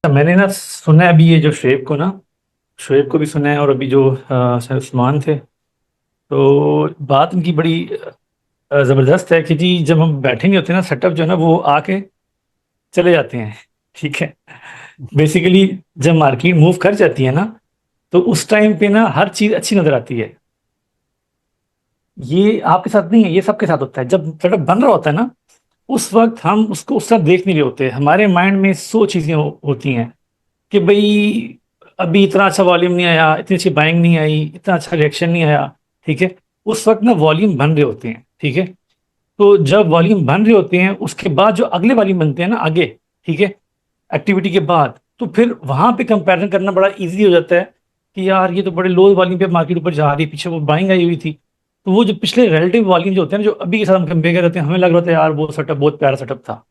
मैंने ना सुना है अभी ये जो शुएब को भी सुना है, और अभी जो शायद उस्मान थे, तो बात इनकी बड़ी ज़बरदस्त है कि जी जब हम बैठे नहीं होते ना, सेटअप जो है ना वो आके चले जाते हैं। ठीक है। बेसिकली जब मार्केट मूव कर जाती है ना, तो उस टाइम पे ना हर चीज़ अच्छी नज़र आती है। ये आपके साथ नहीं है, ये सबके साथ होता है। जब सेटअप बन रहा होता है ना, उस वक्त हम उसको उस तरह देख नहीं रहे होते, हमारे माइंड में 100 चीज़ें होती हैं कि भाई अभी इतना अच्छा वॉल्यूम नहीं आया, इतनी अच्छी बाइंग नहीं आई, इतना अच्छा रिएक्शन नहीं आया। ठीक है। उस वक्त ना वॉल्यूम बन रहे होते हैं। ठीक है। तो जब वॉल्यूम बन रहे होते हैं, उसके बाद जो अगले वॉल्यूम बनते हैं ना आगे, ठीक है, एक्टिविटी के बाद, तो फिर वहां पे कंपैरिजन करना बड़ा इजी हो जाता है कि यार ये तो बड़े लो वॉल्यूम पे मार्केट ऊपर जा रही है, पीछे वो बाइंग आई हुई थी। तो वो जो पिछले रिलेटिव वॉल्यूम जो होते हैं ना, जो अभी के साथ हम कंपेयर करते हैं, हमें लग रहा था यार वो सेटअप बहुत प्यारा सेटअप था।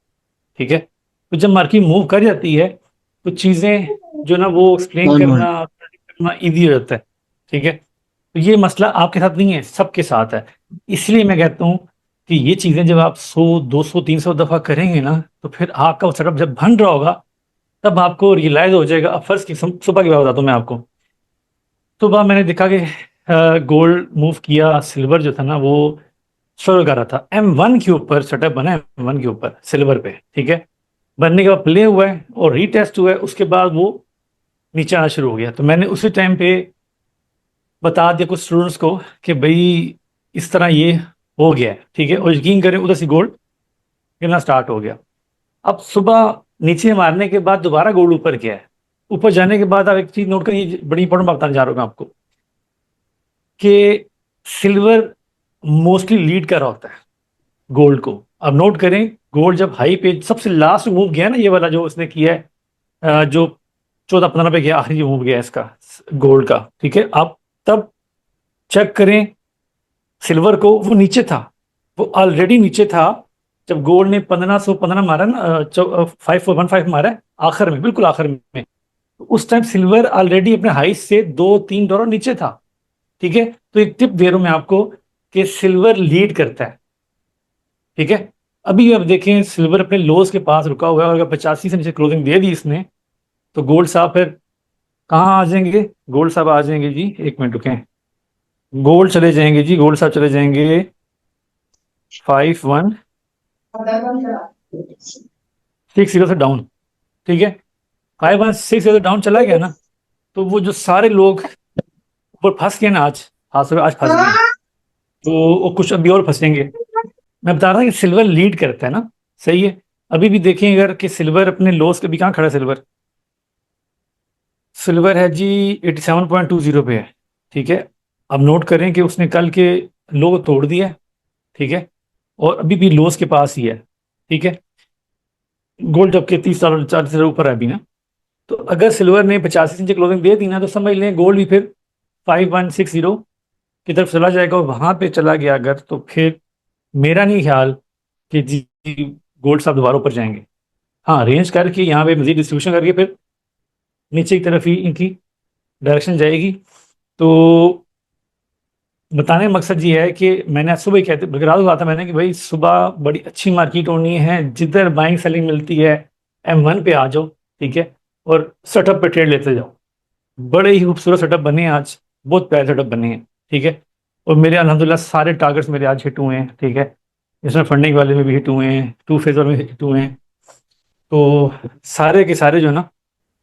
ठीक है। तो जब मार्केट मूव कर जाती है, तो चीज़ें जो ना वो एक्सप्लेन वन वर्ड। करना करना ईजी हो जाता है। ठीक है। तो ये मसला आपके साथ नहीं है, सबके साथ है। इसलिए मैं कहता हूँ कि ये चीज़ें जब आप 100 200 300 दफ़ा करेंगे ना, तो फिर आपका सेटअप जब बन रहा होगा, तब आपको रियलाइज हो जाएगा। अब फर्ज की सुबह की बात बताता हूँ मैं आपको। सुबह मैंने देखा कि गोल्ड मूव किया, सिल्वर जो था ना वो स्ट्रगल कर रहा था। M1 के ऊपर सेटअप बना है, M1 के ऊपर सिल्वर पे। ठीक है। बनने के बाद प्ले हुआ है और रीटेस्ट हुआ है, उसके बाद वो नीचे आना शुरू हो गया। तो मैंने उसी टाइम पे बता दिया कुछ स्टूडेंट्स को कि भाई इस तरह ये हो गया है। ठीक है। और यकीन करें उधर से गोल्ड गिरना स्टार्ट हो गया। अब सुबह नीचे मारने के बाद दोबारा गोल्ड ऊपर गया है। ऊपर जाने के बाद आप एक चीज नोट करिए, बड़ी इंपॉर्टेंट बात बताने जा रहा हूँ मैं आपको, कि सिल्वर मोस्टली लीड कर रहा होता है गोल्ड को। अब नोट करें, गोल्ड जब हाई पे सबसे लास्ट मूव गया ना, ये वाला जो उसने किया है, जो 14-15 पे गया, आखिरी मूव गया इसका गोल्ड का। ठीक है। अब तब चेक करें सिल्वर को, वो नीचे था, वो ऑलरेडी नीचे था। जब गोल्ड ने 1515 मारा ना, 5415 मारा है आखिर में, बिल्कुल आखिर में, तो उस टाइम सिल्वर ऑलरेडी अपने हाई से 2-3 डॉलर नीचे था। ठीक है। तो एक टिप दे रहा हूं मैं आपको कि सिल्वर लीड करता है। ठीक है। अभी अब देखें सिल्वर अपने लोस के पास रुका हुआ है, और अगर 85 से नीचे क्लोजिंग दे दी इसने, तो गोल्ड साहब फिर कहाँ आ जाएंगे? गोल्ड साहब आ जाएंगे जी, एक मिनट रुकें, गोल्ड चले जाएंगे जी, गोल्ड साहब चले जाएंगे 5160 से डाउन। ठीक है। 5160 से डाउन चला गया ना, तो वो जो सारे लोग ऊपर फंस गए ना, आज सुबह आज फंस गए हैं, तो वो कुछ अभी और फंसेंगे। मैं बता रहा था कि सिल्वर लीड करता है ना। सही है। अभी भी देखें अगर कि सिल्वर अपने लोस के, अभी कहाँ खड़ा है सिल्वर? सिल्वर है जी 87.20 पे है। ठीक है। अब नोट करें कि उसने कल के लो को तोड़ दिया है। ठीक है। और अभी भी लोस के पास ही है। ठीक है। गोल्ड जबकि 30 डॉलर 40 डॉलर ऊपर है अभी ना। तो अगर सिल्वर ने 85 इंच क्लोजिंग दे दी ना, तो समझ लें गोल्ड भी फिर 5160 की तरफ चला जाएगा। और वहां पे चला गया अगर, तो फिर मेरा नहीं ख्याल कि जी गोल्ड साहब दोबारा ऊपर जाएंगे। हाँ, रेंज करके यहाँ पे मजीद डिस्ट्रीब्यूशन करके फिर नीचे की तरफ ही इनकी डायरेक्शन जाएगी। तो बताने का मकसद ये है कि मैंने आज सुबह ही कहते बरकरार हुआ था मैंने कि भाई सुबह बड़ी अच्छी मार्केट होनी है, जिधर बाइंग सेलिंग मिलती है, M1 पे आ जाओ। ठीक है। और सेटअप पे ट्रेड लेते जाओ। बड़े ही खूबसूरत सेटअप बने हैं आज, बहुत प्यारे सेटअप बने हैं। ठीक है। और मेरे अल्हम्दुलिल्लाह सारे टारगेट्स मेरे आज हिट हुए हैं। ठीक है। इसमें फंडिंग वाले में भी हिट हुए हैं, टू फेजर में हिट हुए हैं। तो सारे के सारे जो है ना,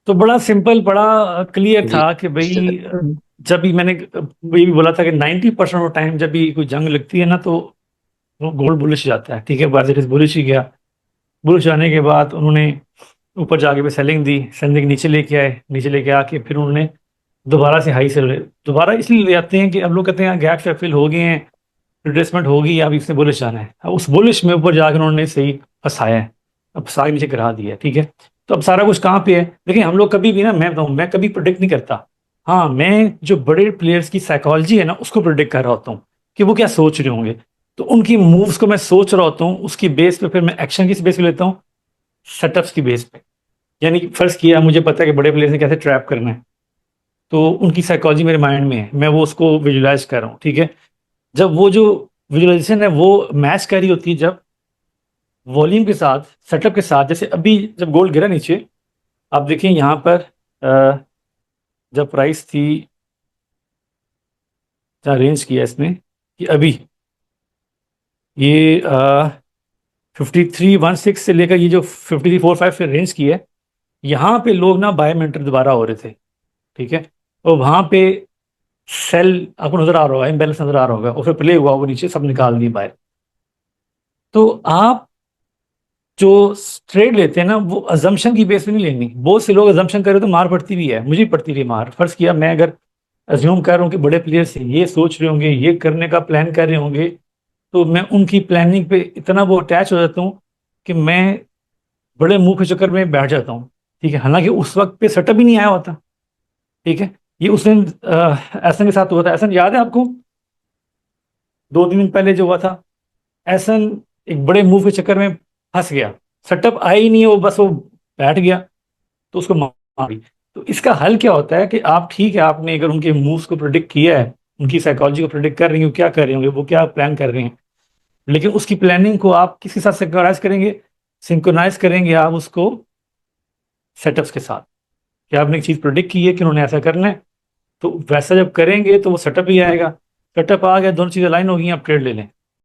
तो बड़ा सिंपल, बड़ा क्लियर जी। था कि भाई जब भी मैंने ये भी बोला था कि 90% ऑफ टाइम जब भी कोई जंग लगती है ना, तो वो गोल्ड बुलिश जाता है। ठीक है। बाजार बुलिश ही गया। बुलिश जाने के बाद उन्होंने ऊपर जाके भी सेलिंग दी, सेलिंग नीचे लेके आए, नीचे लेके आके फिर उन्होंने दोबारा से हाई से दोबारा इसलिए ले आते हैं कि अब लोग कहते हैं गैप शैप फिल हो गए हैं, रिट्रेसमेंट होगी, अब इसने बुलिश जाना है। अब उस बुलिश में ऊपर जाकर उन्होंने सही फंसाया है, अब फंसा के नीचे गिरा दिया है। ठीक है। तो अब सारा कुछ कहाँ पे है? देखिए हम लोग कभी भी ना, मैं बताऊँ, मैं कभी प्रोडिक्ट नहीं करता। हाँ, मैं जो बड़े प्लेयर्स की साइकोलॉजी है ना, उसको प्रोडिक्ट कर रहा होता हूँ कि वो क्या सोच रहे होंगे। तो उनकी मूव्स को मैं सोच रहा होता हूँ, उसकी बेस पे फिर मैं एक्शन किस बेस पे लेता हूँ? सेटअप्स की बेस पे। यानी कि फर्ज किया, मुझे पता है कि बड़े प्लेयर्स ने कैसे ट्रैप करना है, तो उनकी साइकोलॉजी मेरे माइंड में है, मैं वो उसको विजुलाइज कर रहा हूँ। ठीक है। जब वो जो विजुअलाइजेशन है वो मैच कर रही होती है, जब वॉल्यूम के साथ, सेटअप के साथ, जैसे अभी जब गोल्ड गिरा नीचे, आप देखिए यहाँ पर जब प्राइस थी, जहाँ रेंज किया इसने, कि अभी ये 5316 से लेकर ये जो 5345 से रेंज की है, यहाँ पे लोग ना बाय में एंटर दोबारा हो रहे थे। ठीक है। और वहाँ पे सेल आपको नजर आ रहा होगा, इम्बैलेंस नजर आ रहा होगा, और फिर प्ले हुआ वो नीचे सब निकाल दिए बाय। तो आप जो ट्रेड लेते हैं ना, वो अजम्पशन की बेस पे नहीं लेनी। बहुत से लोग अजम्पशन कर रहे तो मार पड़ती भी है, मुझे भी पड़ती रही मार। फर्ज किया मैं अगर अज्यूम कर रहा हूँ कि बड़े प्लेयर्स ये सोच रहे होंगे, ये करने का प्लान कर रहे होंगे, तो मैं उनकी प्लानिंग पे इतना वो अटैच हो जाता हूँ कि मैं बड़े मुंह के चक्कर में बैठ जाता हूँ। ठीक है, हालांकि उस वक्त पे सेटअप ही नहीं आया होता। ठीक है। ये उस दिन एहसन के साथ हुआ था। एहसन याद है आपको? 2 दिन पहले जो हुआ था, एहसन एक बड़े मूव के चक्कर में फंस गया। सेटअप आया ही नहीं है, वो बस वो बैठ गया, तो उसको मारी। तो इसका हल क्या होता है कि आप, ठीक है, आपने अगर उनके मूव्स को प्रिडिक्ट किया है, उनकी साइकोलॉजी को प्रिडिक्ट कर रही हो, क्या कर रहे होंगे, वो क्या प्लान कर रहे हैं, लेकिन उसकी प्लानिंग को आप किसके साथ सिंक्रोनाइज करेंगे? सिंक्रोनाइज करेंगे आप उसको सेटअप्स के साथ। कि आपने एक चीज प्रिडिक्ट की है कि उन्होंने ऐसा करना है, तो वैसा जब करेंगे तो वो सेटअप ही आएगा। सेटअप आ गया, दोनों चीजें लाइन हो गई, आप ट्रेड ले लें।